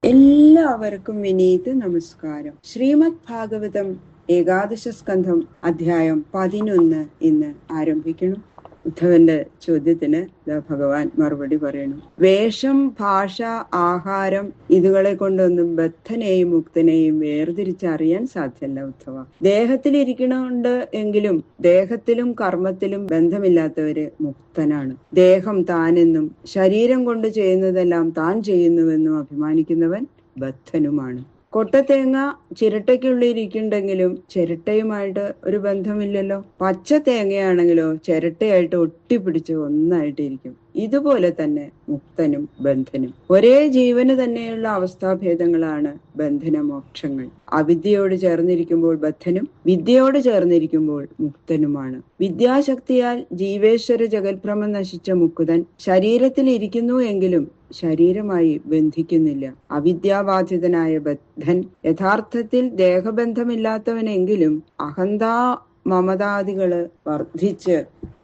എല്ലാവർക്കും വിനീത നമസ്കാരം. ശ്രീമദ് ഭാഗവതം ഏകാദശ സ്കന്ധം അധ്യായം 11 ഇന്ന് ആരംഭിക്കണം. ഉദ്ധവന്റെ ചോദ്യത്തിന് ഭഗവാൻ മറുപടി പറയുന്നു. വേഷം, ഭാഷ, ആഹാരം ഇതുകളെ കൊണ്ടൊന്നും ബദ്ധനെയും മുക്തനെയും വേർതിരിച്ചറിയാൻ സാധ്യമല്ല ഉദ്ധവ. ദേഹത്തിലിരിക്കണുണ്ട് എങ്കിലും ദേഹത്തിലും കർമ്മത്തിലും ബന്ധമില്ലാത്തവര് മുക്തനാണ്. ദേഹം താനെന്നും ശരീരം കൊണ്ട് ചെയ്യുന്നതെല്ലാം താൻ ചെയ്യുന്നുവെന്നും അഭിമാനിക്കുന്നവൻ ബദ്ധനുമാണ്. കൊട്ടത്തേങ്ങ ചിരട്ടയ്ക്കുള്ളിരിക്കുന്നുണ്ടെങ്കിലും ചിരട്ടയുമായിട്ട് ഒരു ബന്ധമില്ലല്ലോ. പച്ച തേങ്ങയാണെങ്കിലോ ചിരട്ടയായിട്ട് ഒട്ടിപ്പിടിച്ച് ഒന്നായിട്ടിരിക്കും. ഇതുപോലെ തന്നെ മുക്തനും ബന്ധനും ഒരേ ജീവന് തന്നെയുള്ള അവസ്ഥാഭേദങ്ങളാണ് ബന്ധനമോക്ഷങ്ങൾ. അവിദ്യയോട് ചേർന്നിരിക്കുമ്പോൾ ബദ്ധനും വിദ്യയോട് ചേർന്നിരിക്കുമ്പോൾ മുക്തനുമാണ്. വിദ്യാശക്തിയാൽ ജീവേശ്വര ജഗൽഭ്രമം നശിച്ച മുക്കുതൻ ശരീരത്തിൽ ഇരിക്കുന്നു എങ്കിലും ശരീരമായി ബന്ധിക്കുന്നില്ല. അവിദ്യാബാധിതനായ ബദ്ധൻ യഥാർത്ഥത്തിൽ ദേഹബന്ധമില്ലാത്തവനെങ്കിലും അഹന്താ മമതാദികള് വർദ്ധിച്ച്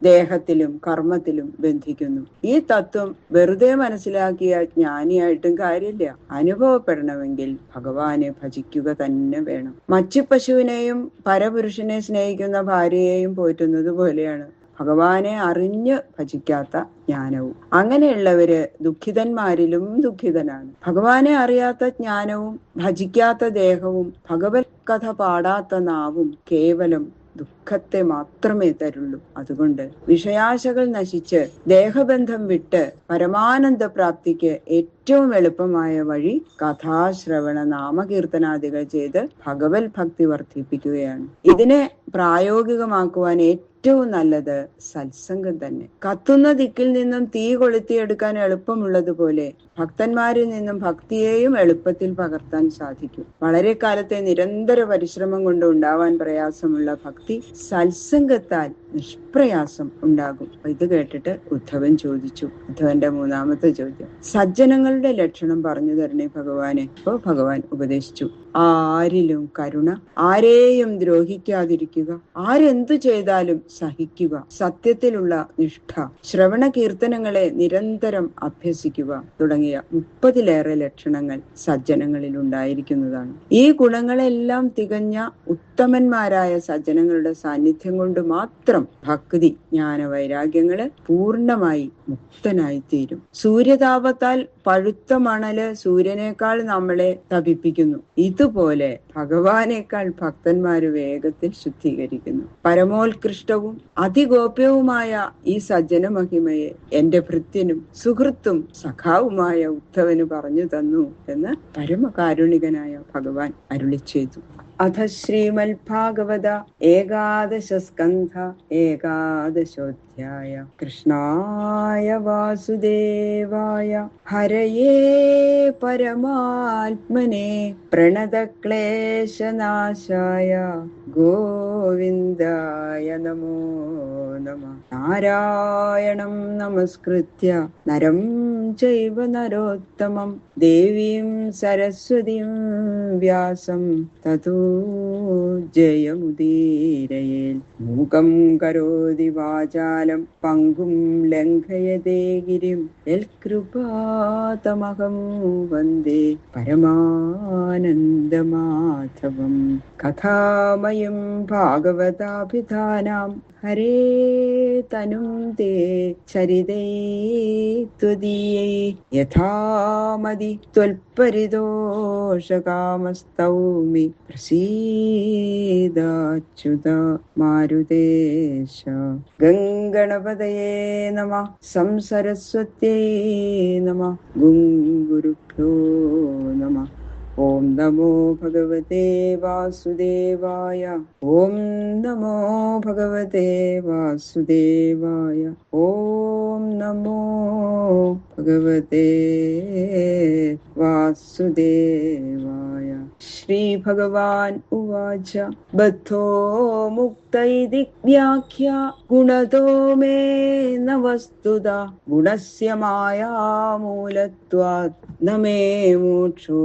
ദേഹത്തിലും കർമ്മത്തിലും ബന്ധിക്കുന്നു. ഈ തത്വം വെറുതെ മനസ്സിലാക്കിയ ജ്ഞാനിയായിട്ടും കാര്യമില്ല. അനുഭവപ്പെടണമെങ്കിൽ ഭഗവാനെ ഭജിക്കുക തന്നെ വേണം. മച്ചിപ്പശുവിനെയും പരപുരുഷനെ സ്നേഹിക്കുന്ന ഭാര്യയെയും പോറ്റുന്നത് പോലെയാണ് ഭഗവാനെ അറിഞ്ഞ് ഭജിക്കാത്ത ജ്ഞാനവും. അങ്ങനെയുള്ളവര് ദുഃഖിതന്മാരിലും ദുഃഖിതനാണ്. ഭഗവാനെ അറിയാത്ത ജ്ഞാനവും ഭജിക്കാത്ത ദേഹവും ഭഗവത് കഥ പാടാത്ത നാവും കേവലം ദുഃഖത്തെ മാത്രമേ തരുള്ളൂ. അതുകൊണ്ട് വിഷയാശകൾ നശിച്ച് ദേഹബന്ധം വിട്ട് പരമാനന്ദ പ്രാപ്തിക്ക് ഏറ്റവും എളുപ്പമായ വഴി കഥാശ്രവണ നാമകീർത്തനാദികൾ ചെയ്ത് ഭഗവത് ഭക്തി വർദ്ധിപ്പിക്കുകയാണ്. ഇതിനെ പ്രായോഗികമാക്കുവാൻ ഏറ്റവും നല്ലത് സത്സംഗം തന്നെ. കത്തുന്ന ദിക്കിൽ നിന്നും തീ കൊളുത്തിയെടുക്കാൻ എളുപ്പമുള്ളതുപോലെ ഭക്തന്മാരിൽ നിന്നും ഭക്തിയെയും എളുപ്പത്തിൽ പകർത്താൻ സാധിക്കും. വളരെ കാലത്തെ നിരന്തര പരിശ്രമം കൊണ്ട് ഉണ്ടാവാൻ പ്രയാസമുള്ള ഭക്തി സത്സംഗത്താൽ നിഷ്പ്രയാസം ഉണ്ടാകും. ഇത് കേട്ടിട്ട് ഉദ്ധവൻ ചോദിച്ചു. ഉദ്ധവന്റെ മൂന്നാമത്തെ ചോദ്യം, സജ്ജനങ്ങളുടെ ലക്ഷണം പറഞ്ഞു തരണേ ഭഗവാനെ. അപ്പോ ഭഗവാൻ ഉപദേശിച്ചു. ആരിലും കരുണ, ആരെയും ദ്രോഹിക്കാതിരിക്കുക, ആരെന്തു ചെയ്താലും സഹിക്കുക, സത്യത്തിലുള്ള നിഷ്ഠ, ശ്രവണ കീർത്തനങ്ങളെ നിരന്തരം അഭ്യസിക്കുക തുടങ്ങിയ 30-ലേറെ ലക്ഷണങ്ങൾ സജ്ജനങ്ങളിൽ ഉണ്ടായിരിക്കുന്നതാണ്. ഈ ഗുണങ്ങളെല്ലാം തികഞ്ഞ ഉത്തമന്മാരായ സജ്ജനങ്ങളുടെ സാന്നിധ്യം കൊണ്ട് മാത്രം ഭക്തി ജ്ഞാന വൈരാഗ്യങ്ങള് പൂർണ്ണമായി മുക്തനായി തീരും. സൂര്യതാപത്താൽ പഴുത്ത മണല് സൂര്യനേക്കാൾ നമ്മളെ തപിപ്പിക്കുന്നു. ഇതുപോലെ ഭഗവാനേക്കാൾ ഭക്തന്മാര് വേഗത്തിൽ ശുദ്ധീകരിക്കുന്നു. പരമോത്കൃഷ്ടവും അതിഗോപ്യവുമായ ഈ സജ്ജന മഹിമയെ എന്റെ ഭൃത്യനും സുഹൃത്തും സഖാവുമായ ഉദ്ധവന് പറഞ്ഞു തന്നു എന്ന് പരമകാരുണികനായ ഭഗവാൻ അരുളി ചെയ്തു. അഥ ശ്രീമദ് ഭാഗവത ഏകാദശ സ്കന്ധ ഏകാദശോധ്യായ. കൃഷ്ണായ വാസുദേവായ ഹരയേ പരമാത്മനെ പ്രണതക്ലേശനാശായ ഗോവിന്ദായ നമോ നമഃ. നാരായണം നമസ്കൃത്യ നരം ചൈവ നരോത്തമം ദേവീം സരസ്വതീം വ്യാസം തതോ ജയമുദീരയേൽ. മൂകം കരോതി വാചാലം പങ്കും ലംഘയതേ ഗിരിം യൽകൃപാതമഹം വന്ദേ പരമാനന്ദമാധവം. കഥാമയം ഭാഗവതാഭിധാനാം ഹരേ തനും തേ ചരിതൈ ത്വദീയൈ യഥാമതി ത്വൽപരിതോഷകാമസ്തൗമി പ്രസീദാച്യുത മാരുതേശ. ഗംഗണപതയേ നമഃ. സംസരസ്വത്യൈ നമഃ. ഗുരുഭ്യോ നമഃ. ഓം നമോ ഭഗവതേ വാസുദേവായ. ഓം നമോ ഭഗവതേ വാസുദേവായ. ഓം നമോ ഭഗവതേ വാസുദേവായ. ശ്രീ ഭഗവാൻ ഉവാച. ബദ്ധോ മുക്ത ഇതി വ്യാഖ്യ ഗുണതോ മേ ന വസ്തുത ഗുണസ്യ മായാമൂലത്വാത് ന മേ മോക്ഷോ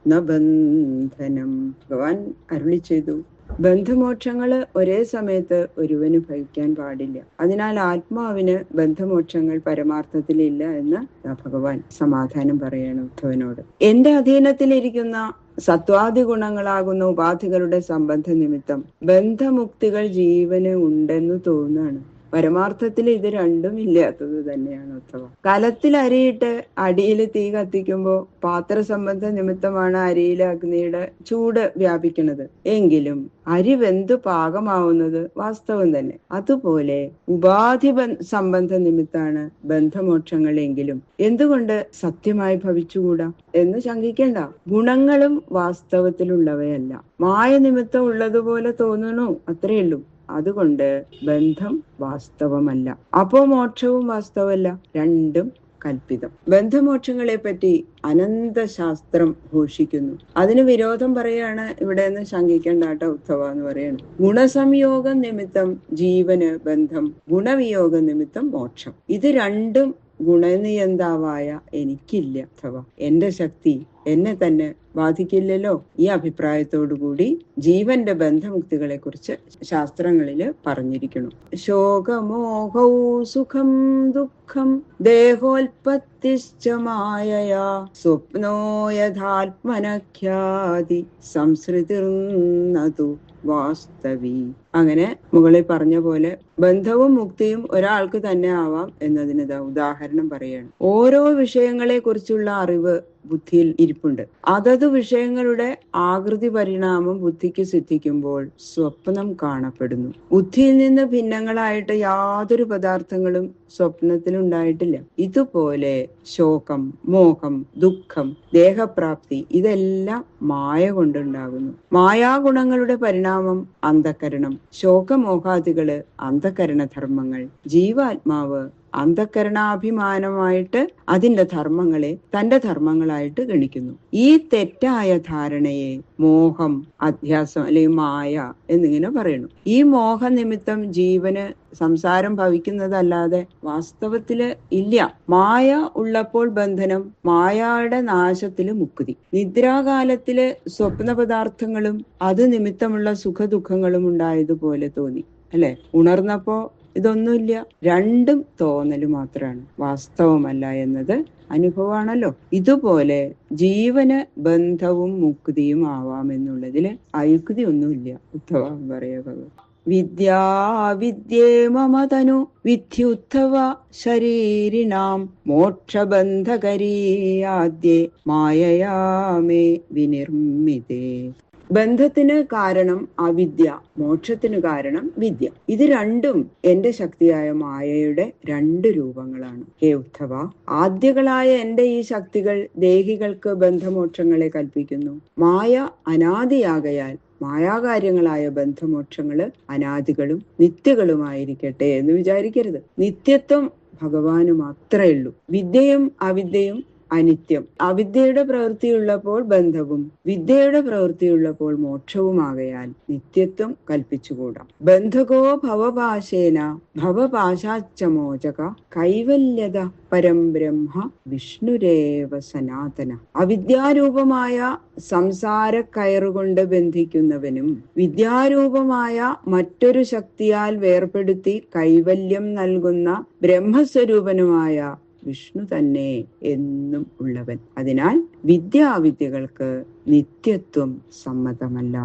ന ബന്ധനം. ഭഗവാൻ അരുളി ചെയ്തു. ബന്ധമോക്ഷങ്ങള് ഒരേ സമയത്ത് ഒരുവന് ഭവിക്കാൻ പാടില്ല. അതിനാൽ ആത്മാവിന് ബന്ധമോക്ഷങ്ങൾ പരമാർത്ഥത്തിലില്ല എന്ന് ഭഗവാൻ സമാധാനം പറയാണ് ഉദ്ധവനോട്. എന്റെ അധീനത്തിലിരിക്കുന്ന സത്വാദി ഗുണങ്ങളാകുന്ന ഉപാധികളുടെ സംബന്ധ നിമിത്തം ബന്ധമുക്തികൾ ജീവന് ഉണ്ടെന്ന് തോന്നുകയാണ്. പരമാർത്ഥത്തിൽ ഇത് രണ്ടും ഇല്ലാത്തത് തന്നെയാണ് ഉത്തവ. കലത്തിൽ അരിയിട്ട് അടിയിൽ തീ കത്തിക്കുമ്പോൾ പാത്ര സംബന്ധ നിമിത്തമാണ് അരിയിലെ അഗ്നിയുടെ ചൂട് വ്യാപിക്കുന്നത്. എങ്കിലും അരി വെന്തു പാകമാവുന്നത് വാസ്തവം തന്നെ. അതുപോലെ ഉപാധി സംബന്ധ നിമിത്താണ് ബന്ധമോക്ഷങ്ങൾ. എങ്കിലും എന്തുകൊണ്ട് സത്യമായി ഭവിച്ചുകൂടാ എന്ന് ശങ്കിക്കേണ്ട. ഗുണങ്ങളും വാസ്തവത്തിലുള്ളവയല്ല, മായ നിമിത്തം ഉള്ളതുപോലെ തോന്നുന്നു, അത്രയുള്ളൂ. അതുകൊണ്ട് ബന്ധം വാസ്തവമല്ല. അപ്പോ മോക്ഷവും വാസ്തവമല്ല, രണ്ടും കൽപ്പിതം. ബന്ധമോക്ഷങ്ങളെ പറ്റി അനന്തശാസ്ത്രം ഘോഷിക്കുന്നു. അതിന് വിരോധം പറയാണ് ഇവിടെ നിന്ന് ശങ്കിക്കേണ്ടാട്ടോ ഉദ്ധവ എന്ന് പറയാണ്. ഗുണസംയോഗം നിമിത്തം ജീവന് ബന്ധം, ഗുണവിയോഗ നിമിത്തം മോക്ഷം. ഇത് രണ്ടും ഗുണനിയന്താവായ എനിക്കില്ല അഥവാ എന്റെ ശക്തി എന്നെ തന്നെ ബാധിക്കില്ലല്ലോ. ഈ അഭിപ്രായത്തോടുകൂടി ജീവന്റെ ബന്ധമുക്തികളെ കുറിച്ച് ശാസ്ത്രങ്ങളില് പറഞ്ഞിരിക്കുന്നു. ശോകമോഹൗ സുഖം ദുഃഖം ദേഹോൽപത്തിശ്ച മായയാ സ്വപ്നോ യഥാത്മനഖ്യാതി സംസൃതിർന്നതു വാസ്തവി. അങ്ങനെ മുകളിൽ പറഞ്ഞ പോലെ ബന്ധവും മുക്തിയും ഒരാൾക്ക് തന്നെ ആവാം എന്നതിന് ഉദാഹരണം പറയാണ്. ഓരോ വിഷയങ്ങളെ കുറിച്ചുള്ള അറിവ് ബുദ്ധിയിൽ ഇരിപ്പുണ്ട്. അതത് വിഷയങ്ങളുടെ ആകൃതി പരിണാമം ബുദ്ധിക്ക് സിദ്ധിക്കുമ്പോൾ സ്വപ്നം കാണപ്പെടുന്നു. ബുദ്ധിയിൽ നിന്ന് ഭിന്നങ്ങളായിട്ട് യാതൊരു പദാർത്ഥങ്ങളും സ്വപ്നത്തിലുണ്ടായിട്ടില്ല. ഇതുപോലെ ശോകം, മോഹം, ദുഃഖം, ദേഹപ്രാപ്തി ഇതെല്ലാം മായ കൊണ്ടുണ്ടാകുന്നു. മായാഗുണങ്ങളുടെ പരിണാമം അന്ധകരണം, ശോകമോഹാദികള് അന്ധകരണ ധർമ്മങ്ങൾ. ജീവാത്മാവ് അന്ധകരണാഭിമാനമായിട്ട് അതിന്റെ ധർമ്മങ്ങളെ തന്റെ ധർമ്മങ്ങളായിട്ട് ഗണിക്കുന്നു. ഈ തെറ്റായ ധാരണയെ മോഹം, അധ്യാസം അല്ലെങ്കിൽ മായ എന്നിങ്ങനെ പറയുന്നു. ഈ മോഹനിമിത്തം ജീവന് സംസാരം ഭവിക്കുന്നതല്ലാതെ വാസ്തവത്തില് ഇല്ല. മായ ഉള്ളപ്പോൾ ബന്ധനം, മായയുടെ നാശത്തില് മുക്തി. നിദ്രാകാലത്തില് സ്വപ്ന പദാർത്ഥങ്ങളും അത് നിമിത്തമുള്ള സുഖദുഃഖങ്ങളും ഉണ്ടായതുപോലെ തോന്നി, അല്ലെ? ഉണർന്നപ്പോ ഇതൊന്നുമില്ല, രണ്ടും തോന്നല് മാത്രമാണ്, വാസ്തവമല്ല എന്നത് അനുഭവമാണല്ലോ. ഇതുപോലെ ജീവന് ബന്ധവും മുക്തിയും ആവാമെന്നുള്ളതില് അയുക്തി ഒന്നുമില്ല. ഉദ്ധവ പറയാ ഭഗവാൻ. വിദ്യാ വിദ്യേ മമ തനു വിദ്യുദ്ധവ ശരീരിണാം മോക്ഷബന്ധകരീ ആദ്യേ മായയാ മേ വിനിർമ്മിതേ. ബന്ധത്തിന് കാരണം അവിദ്യ, മോക്ഷത്തിന് കാരണം വിദ്യ. ഇത് രണ്ടും എന്റെ ശക്തിയായ മായയുടെ രണ്ട് രൂപങ്ങളാണ്. ഹേ ഉദ്ധവ, ആദ്യകളായ എന്റെ ഈ ശക്തികൾ ദേഹികൾക്ക് ബന്ധമോക്ഷങ്ങളെ കൽപ്പിക്കുന്നു. മായ അനാദിയാകയാൽ മായാകാര്യങ്ങളായ ബന്ധമോക്ഷങ്ങള് അനാദികളും നിത്യകളുമായിരിക്കട്ടെ എന്ന് വിചാരിക്കരുത്. നിത്യത്വം ഭഗവാന് മാത്രമേ ഉള്ളൂ. വിദ്യയും അവിദ്യയും അനിത്യം. അവിദ്യയുടെ പ്രവൃത്തിയുള്ളപ്പോൾ ബന്ധവും വിദ്യയുടെ പ്രവൃത്തിയുള്ളപ്പോൾ മോക്ഷവുമാകയാൽ നിത്യത്വം കൽപ്പിച്ചുകൂടാ. ബന്ധകോ ഭവപാശേന ഭവപാശാച്ചമോചക കൈവല്യത പരം ബ്രഹ്മ വിഷ്ണുരേവ സനാതന. അവിദ്യാരൂപമായ സംസാര കയറുകൊണ്ട് ബന്ധിക്കുന്നവനും വിദ്യാരൂപമായ മറ്റൊരു ശക്തിയാൽ വേർപെടുത്തി കൈവല്യം നൽകുന്ന ബ്രഹ്മസ്വരൂപനുമായ വിഷ്ണു തന്നെ എന്നും ഉള്ളവൻ. അതിനാൽ വിദ്യാവിദ്യകൾക്ക് നിത്യത്വം സമ്മതമല്ല.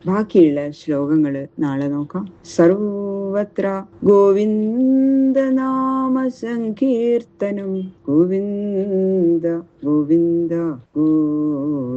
ബാക്കിയുള്ള ശ്ലോകങ്ങള് നാളെ നോക്കാം. സർവത്ര ഗോവിന്ദനാമ സങ്കീർത്തനം. ഗോവിന്ദ ഗോവിന്ദ ഗോവിന്ദ.